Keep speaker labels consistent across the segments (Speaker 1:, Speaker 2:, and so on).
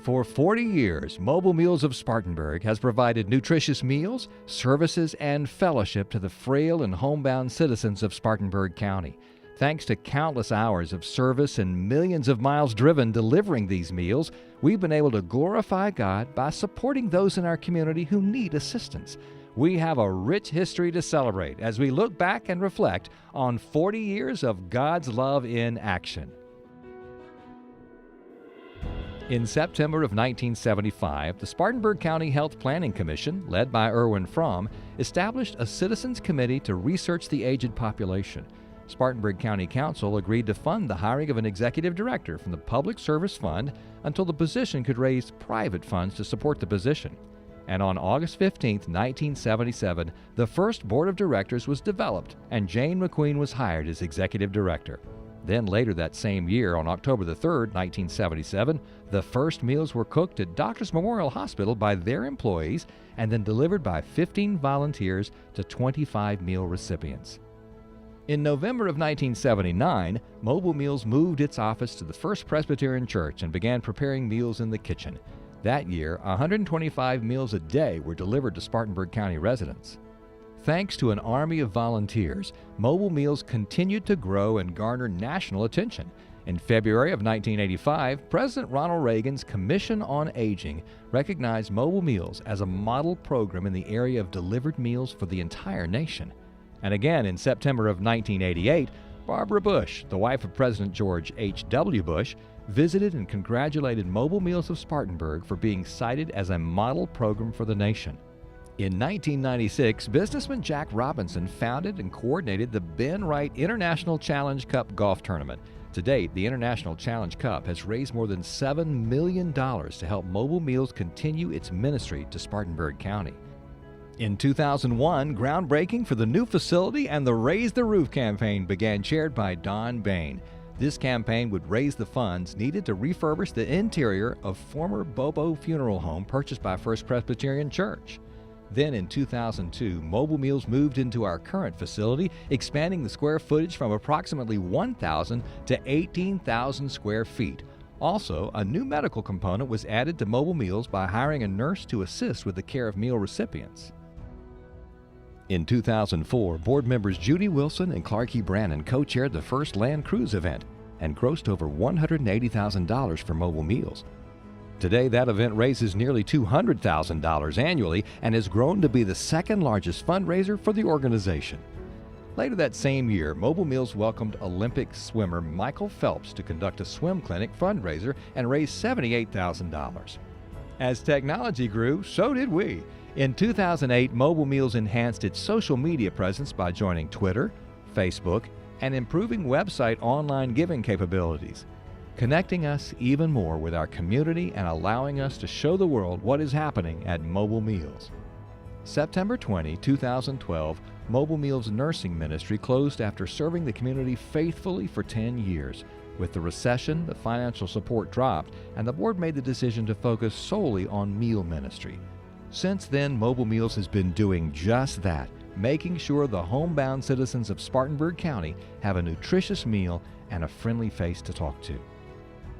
Speaker 1: For 40 years, Mobile Meals of Spartanburg has provided nutritious meals, services, and fellowship to the frail and homebound citizens of Spartanburg County. Thanks to countless hours of service and millions of miles driven delivering these meals, we've been able to glorify God by supporting those in our community who need assistance. We have a rich history to celebrate as we look back and reflect on 40 years of God's love in action. In September of 1975, the Spartanburg County Health Planning Commission, led by Erwin Fromm, established a citizens committee to research the aged population. Spartanburg County Council agreed to fund the hiring of an executive director from the Public Service Fund until the position could raise private funds to support the position. And on August 15, 1977, the first board of directors was developed and Jane McQueen was hired as executive director. Then later that same year, on October 3, 1977, the first meals were cooked at Doctors Memorial Hospital by their employees and then delivered by 15 volunteers to 25 meal recipients. In November of 1979, Mobile Meals moved its office to the First Presbyterian Church and began preparing meals in the kitchen. That year, 125 meals a day were delivered to Spartanburg County residents. Thanks to an army of volunteers, Mobile Meals continued to grow and garner national attention. In February of 1985, President Ronald Reagan's Commission on Aging recognized Mobile Meals as a model program in the area of delivered meals for the entire nation. And again, in September of 1988, Barbara Bush, the wife of President George H.W. Bush, visited and congratulated Mobile Meals of Spartanburg for being cited as a model program for the nation. In 1996, businessman Jack Robinson founded and coordinated the Ben Wright International Challenge Cup golf tournament. To date, the International Challenge Cup has raised more than $7 million to help Mobile Meals continue its ministry to Spartanburg County. In 2001, groundbreaking for the new facility and the Raise the Roof campaign began, chaired by Don Bain. This campaign would raise the funds needed to refurbish the interior of former Bobo Funeral Home purchased by First Presbyterian Church. Then in 2002, Mobile Meals moved into our current facility, expanding the square footage from approximately 1,000 to 18,000 square feet. Also, a new medical component was added to Mobile Meals by hiring a nurse to assist with the care of meal recipients. In 2004, board members Judy Wilson and Clark E. Brannon co-chaired the first Land Cruise event and grossed over $180,000 for Mobile Meals. Today, that event raises nearly $200,000 annually and has grown to be the second largest fundraiser for the organization. Later that same year, Mobile Meals welcomed Olympic swimmer Michael Phelps to conduct a swim clinic fundraiser and raise $78,000. As technology grew, so did we. In 2008, Mobile Meals enhanced its social media presence by joining Twitter, Facebook, and improving website online giving capabilities, connecting us even more with our community and allowing us to show the world what is happening at Mobile Meals. September 20, 2012, Mobile Meals Nursing Ministry closed after serving the community faithfully for 10 years. With the recession, the financial support dropped, and the board made the decision to focus solely on meal ministry. Since then, Mobile Meals has been doing just that, making sure the homebound citizens of Spartanburg County have a nutritious meal and a friendly face to talk to.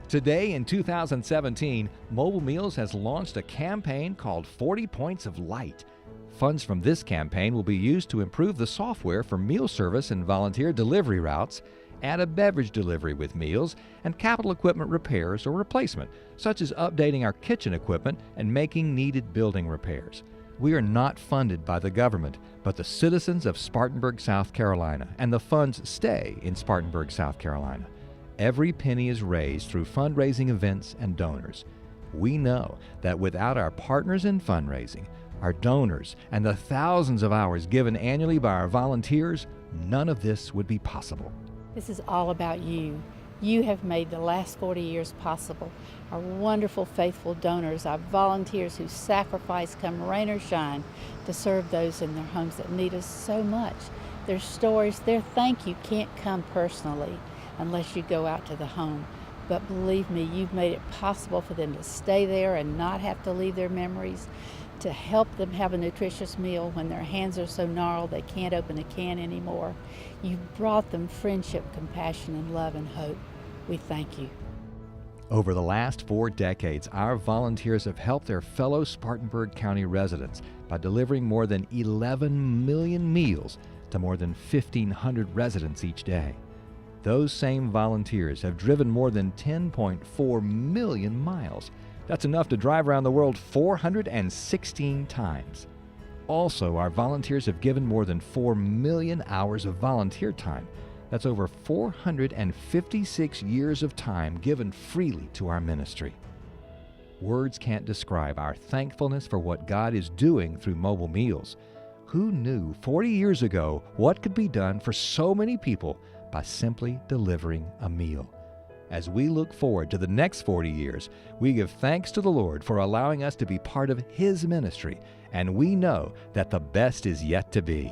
Speaker 1: Today, in 2017, Mobile Meals has launched a campaign called 40 Points of Light. Funds from this campaign will be used to improve the software for meal service and volunteer delivery routes, add a beverage delivery with meals, and capital equipment repairs or replacement, such as updating our kitchen equipment and making needed building repairs. We are not funded by the government, but the citizens of Spartanburg, South Carolina, and the funds stay in Spartanburg, South Carolina. Every penny is raised through fundraising events and donors. We know that without our partners in fundraising, our donors, and the thousands of hours given annually by our volunteers, none of this would be possible.
Speaker 2: This is all about you. You have made the last 40 years possible. Our wonderful, faithful donors, our volunteers who sacrifice, come rain or shine, to serve those in their homes that need us so much. Their stories, their thank you can't come personally unless you go out to the home. But believe me, you've made it possible for them to stay there and not have to leave their memories, to help them have a nutritious meal when their hands are so gnarled they can't open a can anymore. You've brought them friendship, compassion, and love and hope. We thank you.
Speaker 1: Over the last 4 decades, our volunteers have helped their fellow Spartanburg County residents by delivering more than 11 million meals to more than 1,500 residents each day. Those same volunteers have driven more than 10.4 million miles. That's enough to drive around the world 416 times. Also, our volunteers have given more than 4 million hours of volunteer time. That's over 456 years of time given freely to our ministry. Words can't describe our thankfulness for what God is doing through Mobile Meals. Who knew 40 years ago what could be done for so many people by simply delivering a meal? As we look forward to the next 40 years, we give thanks to the Lord for allowing us to be part of His ministry, and we know that the best is yet to be.